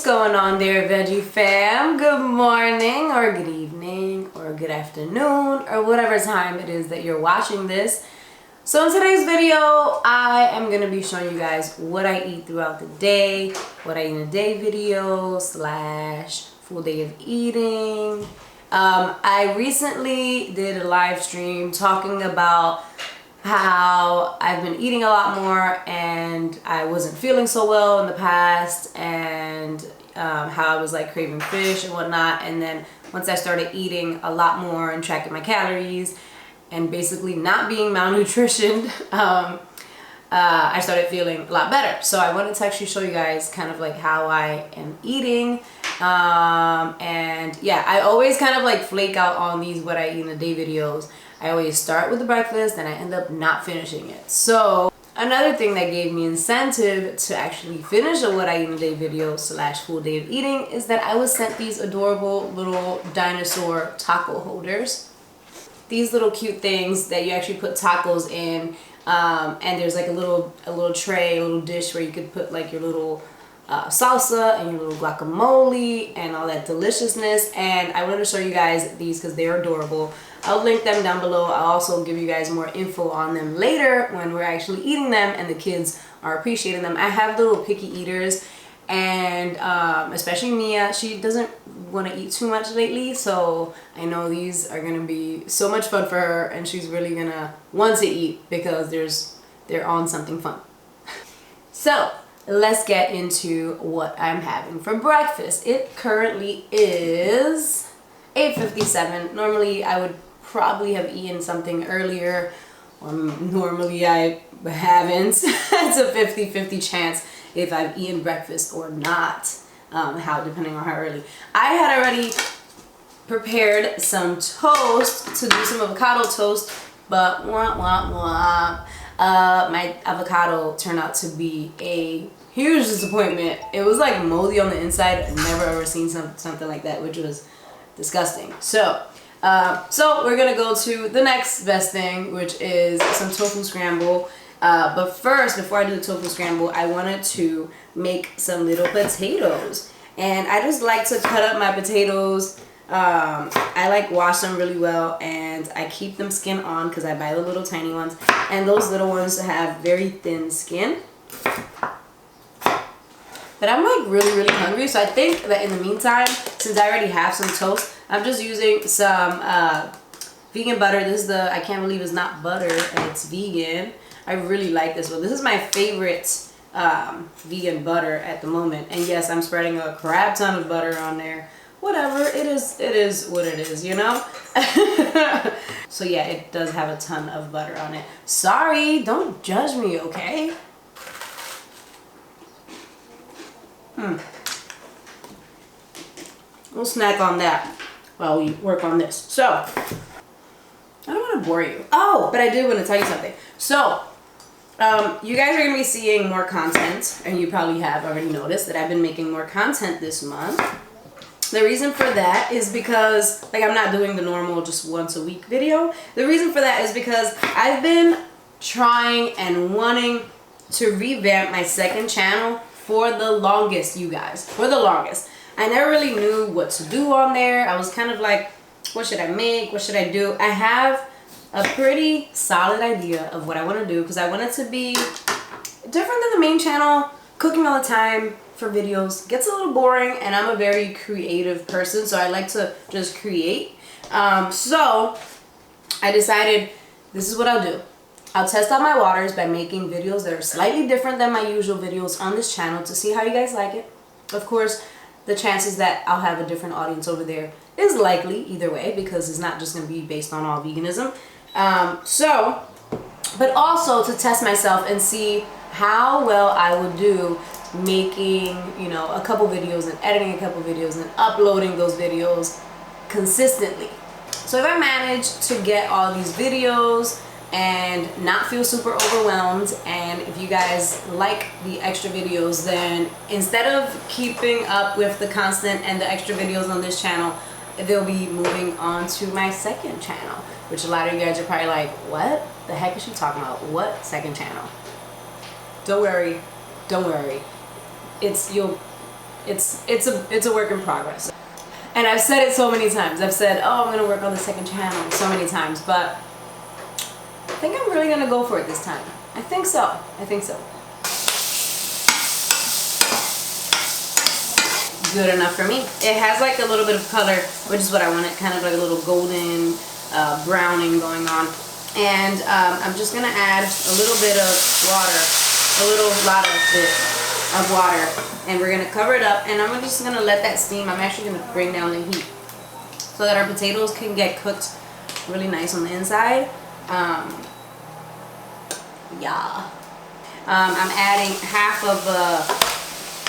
going on there, Veggie Fam? Good morning, or good evening, or good afternoon, or whatever time it is that you're watching this. So in today's video, I am going to be showing you guys what I eat throughout the day, what I eat in a day video slash full day of eating. I recently did a live stream talking about how I've been eating a lot more and I wasn't feeling so well in the past, and how I was like craving fish and whatnot. And then once I started eating a lot more and tracking my calories and basically not being malnutritioned, I started feeling a lot better. So I wanted to actually show you guys kind of like how I am eating. And yeah, I always kind of like flake out on these what I eat in a day videos. I always start with the breakfast and I end up not finishing it. So another thing that gave me incentive to actually finish a what I eat in a day video slash full day of eating is that I was sent these adorable little dinosaur taco holders. These little cute things that you actually put tacos in, and there's like a little tray, a little dish where you could put like your little salsa and your little guacamole and all that deliciousness. And I wanted to show you guys these because they're adorable. I'll link them down below. I'll also give you guys more info on them later when we're actually eating them and the kids are appreciating them. I have little picky eaters, and especially Mia, she doesn't want to eat too much lately, so I know these are gonna be so much fun for her, and she's really gonna want to eat because they're on something fun. So let's get into what I'm having for breakfast. It currently is 8:57. Normally I would probably have eaten something earlier, or normally I haven't. It's a 50-50 chance if I've eaten breakfast or not, depending on how early. I had already prepared some toast to do some avocado toast, but my avocado turned out to be a huge disappointment. It was like moldy on the inside. I've never ever seen something like that, which was disgusting. So we're gonna go to the next best thing, which is some tofu scramble. But first, before I do the tofu scramble, I wanted to make some little potatoes. And I just like to cut up my potatoes. I like wash them really well, and I keep them skin on because I buy the little tiny ones. And those little ones have very thin skin. But I'm like really hungry, so I think that in the meantime, since I already have some toast, I'm just using some vegan butter. This is I can't believe it's not butter and it's vegan. I really like this one. This is my favorite vegan butter at the moment. And yes, I'm spreading a crap ton of butter on there. Whatever, it is what it is, you know? So yeah, it does have a ton of butter on it. Sorry, don't judge me, okay? We'll snack on that while we work on this. So, I don't want to bore you. Oh, but I did want to tell you something. So, you guys are going to be seeing more content, and you probably have already noticed that I've been making more content this month. The reason for that is because, like, I'm not doing the normal just once a week video. The reason for that is because I've been trying and wanting to revamp my second channel for the longest, you guys. For the longest. I never really knew what to do on there. I was kind of like, what should I make? What should I do? I have a pretty solid idea of what I want to do because I want it to be different than the main channel. Cooking all the time for videos gets a little boring, and I'm a very creative person, so I like to just create. So I decided this is what I'll do. I'll test out my waters by making videos that are slightly different than my usual videos on this channel to see how you guys like it. Of course, the chances that I'll have a different audience over there is likely either way, because it's not just going to be based on all veganism. But also to test myself and see how well I would do making, you know, a couple videos and editing a couple videos and uploading those videos consistently. So if I manage to get all these videos and not feel super overwhelmed, and if you guys like the extra videos, then instead of keeping up with the constant and the extra videos on this channel, they'll be moving on to my second channel, which a lot of you guys are probably like, what the heck is she talking about? What second channel? Don't worry, don't worry. You'll it's a work in progress. And I've said it so many times. I've said, oh, I'm gonna work on the second channel so many times, but I think I'm really gonna go for it this time. I think so. I think so. Good enough for me. It has like a little bit of color, which is what I wanted, kind of like a little golden browning going on. And I'm just gonna add a little bit of water, a lot of water, and we're gonna cover it up, and I'm just gonna let that steam. I'm actually gonna bring down the heat so that our potatoes can get cooked really nice on the inside. Yeah. I'm adding half of a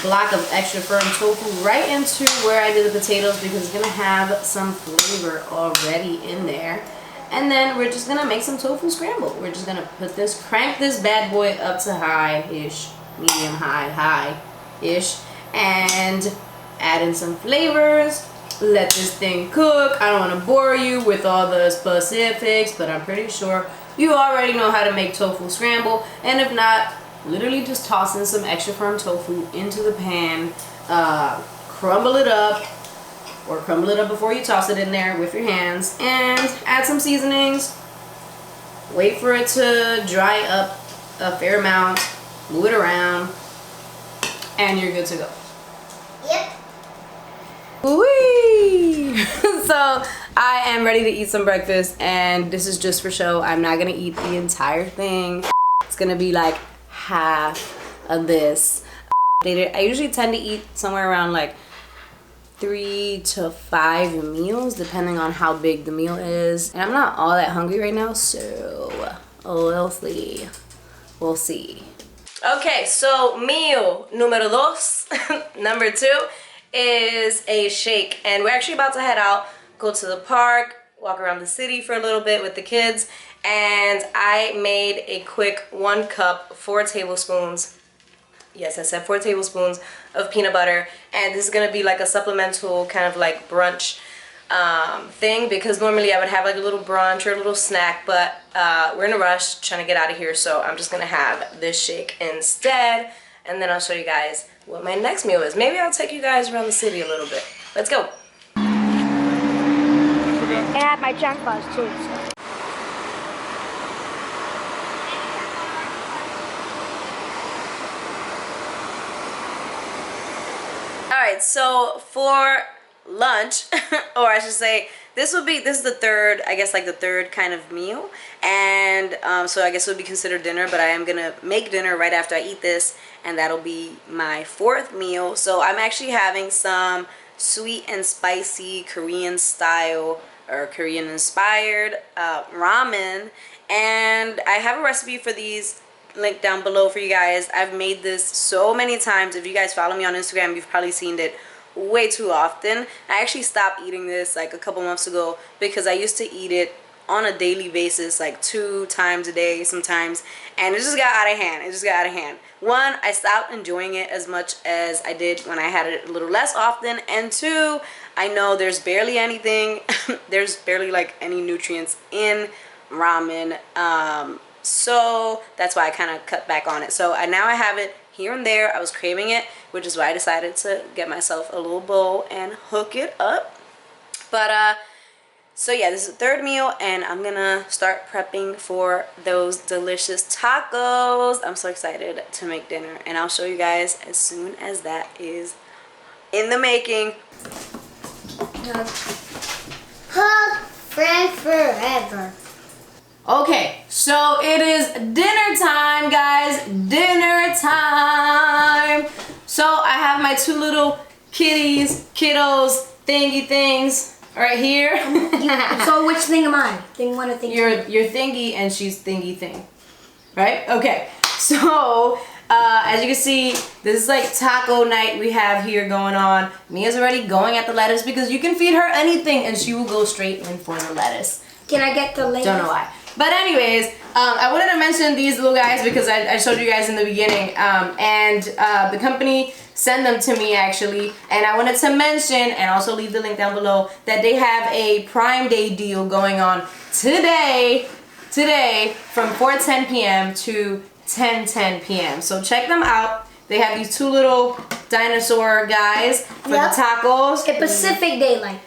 block of extra firm tofu right into where I did the potatoes because it's gonna have some flavor already in there. And then we're just gonna make some tofu scramble. We're just gonna crank this bad boy up to high-ish, medium high-ish, and add in some flavors. Let this thing cook. I don't want to bore you with all the specifics, but I'm pretty sure you already know how to make tofu scramble. And if not, literally just toss in some extra firm tofu into the pan, crumble it up, or crumble it up before you toss it in there with your hands, and add some seasonings. Wait for it to dry up a fair amount, move it around, and you're good to go. Yep. Whee! So I am ready to eat some breakfast, and this is just for show. I'm not gonna eat the entire thing. It's gonna be like half of this. I usually tend to eat somewhere around like 3 to 5 meals depending on how big the meal is, and I'm not all that hungry right now, so we'll see. Okay, so meal numero dos number 2 is a shake, and we're actually about to head out, go to the park, walk around the city for a little bit with the kids. And I made a quick 1 cup, 4 tablespoons, yes, I said 4 tablespoons of peanut butter. And this is gonna be like a supplemental kind of like brunch thing, because normally I would have like a little brunch or a little snack, but we're in a rush trying to get out of here, so I'm just gonna have this shake instead, and then I'll show you guys what my next meal is. Maybe I'll take you guys around the city a little bit. Let's go. And I have my junk buzz too. So. Alright, so for lunch, or I should say, this is the third, I guess like the third kind of meal, and so I guess it would be considered dinner, but I am gonna make dinner right after I eat this, and that'll be my 4th meal. So I'm actually having some sweet and spicy Korean style or Korean inspired ramen, and I have a recipe for these linked down below for you guys. I've made this so many times. If you guys follow me on Instagram, you've probably seen it way too often. I actually stopped eating this like a couple months ago because I used to eat it on a daily basis, like 2 times a day sometimes, and it just got out of hand. 1, I stopped enjoying it as much as I did when I had it a little less often, and 2, I know there's barely anything there's barely like any nutrients in ramen, so that's why I kind of cut back on it. So now I have it here and there. I was craving it, which is why I decided to get myself a little bowl and hook it up. But so yeah, this is the 3rd meal, and I'm gonna start prepping for those delicious tacos. I'm so excited to make dinner, and I'll show you guys as soon as that is in the making. Hug friend forever. Okay, so it is dinner time, guys. Dinner time. So I have my 2 little kiddos, thingy things right here. So which thing am I? Thing 1 or thing 2? You're thingy and she's thingy thing. Right? Okay. So as you can see, this is like taco night we have here going on. Mia's already going at the lettuce because you can feed her anything and she will go straight in for the lettuce. Can I get the lettuce? Don't know why. But anyways, I wanted to mention these little guys because I showed you guys in the beginning, and the company sent them to me actually, and I wanted to mention, and also leave the link down below, that they have a Prime Day deal going on today from 4:10 p.m. to 10:10 p.m. So check them out. They have these two little dinosaur guys for the tacos. It's Pacific Daylight.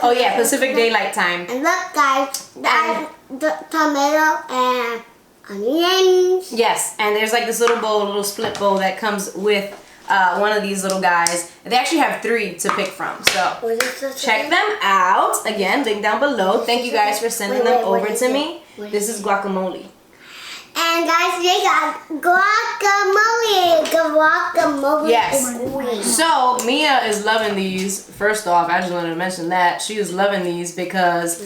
Oh yeah, Pacific Daylight Time. And look guys, that's the tomato and onions. Yes, and there's like this little bowl, a little split bowl that comes with one of these little guys. They actually have 3 to pick from, so check them out. Again, link down below. Thank you guys for sending them over to me. This is guacamole. And guys, they got guacamole. Yes. So Mia is loving these. First off, I just wanted to mention that she is loving these because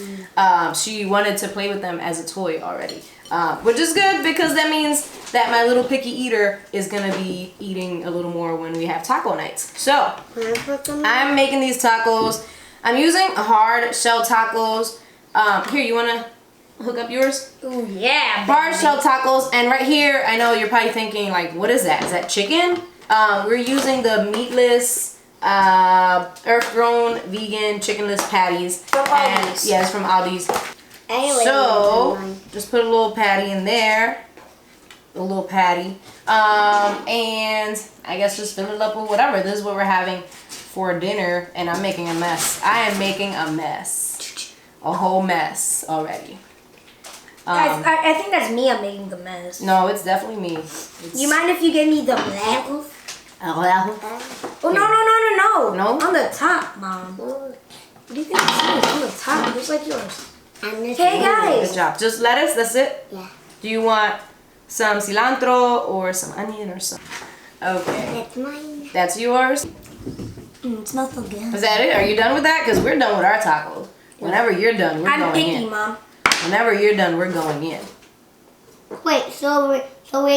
she wanted to play with them as a toy already, which is good because that means that my little picky eater is gonna be eating a little more when we have taco nights. So I'm making these tacos. I'm using hard shell tacos. Here, you wanna hook up yours? Ooh, yeah. Hard shell tacos, and right here, I know you're probably thinking like, what is that? Is that chicken? We're using the meatless, earth-grown, vegan, chickenless patties. From Aldi's. Yeah, it's from Aldi's. Anyway, So, just put a little patty in there. A little patty. And I guess just fill it up with whatever. This is what we're having for dinner, and I'm making a mess. I am making a mess. A whole mess already. I think that's Mia making the mess. No, it's definitely me. You mind if you give me the levels? Oh, Oh, no. No? On the top, Mom. What do you think this is? On the top, just like yours. Hey, guys. Good job. Just lettuce, that's it? Yeah. Do you want some cilantro or some onion or something? Okay. That's mine. That's yours? It smells so good. Is that it? Are you done with that? Because we're done with our tacos. Whenever you're done, we're I'm going picky, in. Mom. Whenever you're done, we're going in. Wait, so we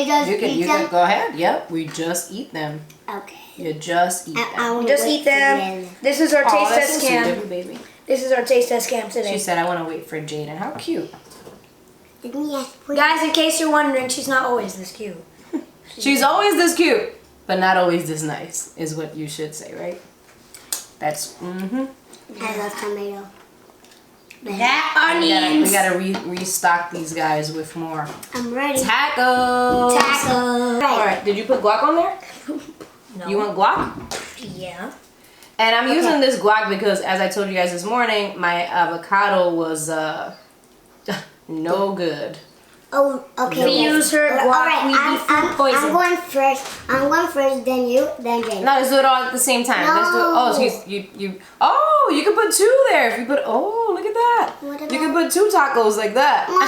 just You eat can them? go ahead. Yep, we just eat them. Okay. You just eat them. We just eat them. This is our taste that's test so sweet cam. of you, baby. This is our taste test cam today. She said, I want to wait for Jaden. How cute. Guys, in case you're wondering, she's not always this cute. She's always this cute, but not always this nice, is what you should say, right? That's, I love tomato. That onions. We gotta restock these guys with more I'm ready. tacos. Tacos. All right, did you put guac on there? No. You want guac? Yeah. And I'm using this guac because, as I told you guys this morning, my avocado was no good. Oh, okay. We use her guac. Alright, we be food poison. I'm going first, then you, then Jane. No, let's do it all at the same time. No. Let's do it. Oh, oh, you can put 2 there if you put. Oh, look at that. You can put 2 tacos like that. What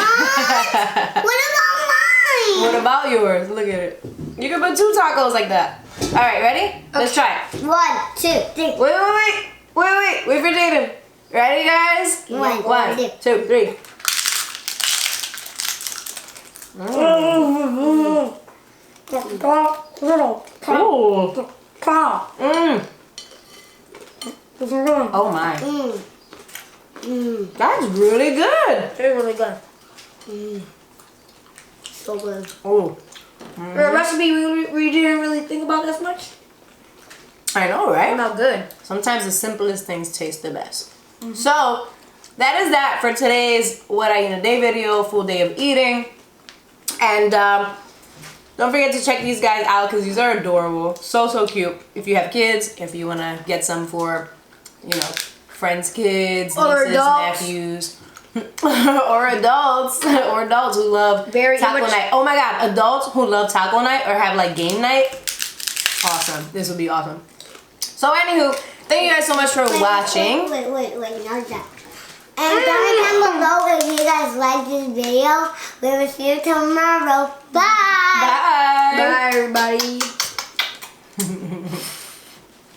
about mine? What about yours? Look at it. You can put 2 tacos like that. All right, ready? Okay. Let's try it. 1, 2, 3. Wait for Jaden. Ready, guys? 1, 2, 3. Mmm. Oh my. That's really good. It's really good. So good. Oh. The recipe we didn't really think about this much. I know, right? Not good. Sometimes the simplest things taste the best. So, that is that for today's What I Eat in a Day video, full day of eating. And don't forget to check these guys out because these are adorable. So cute. If you have kids, if you want to get some for, you know, friends' kids, or nieces, adults. nephews. or adults who love taco night. Oh my god, adults who love taco night or have like game night. Awesome. This would be awesome. So anywho, thank you guys so much for watching. Wait, not that. And comment down below if you guys like this video. We will see you tomorrow. Bye. Bye. Bye, everybody.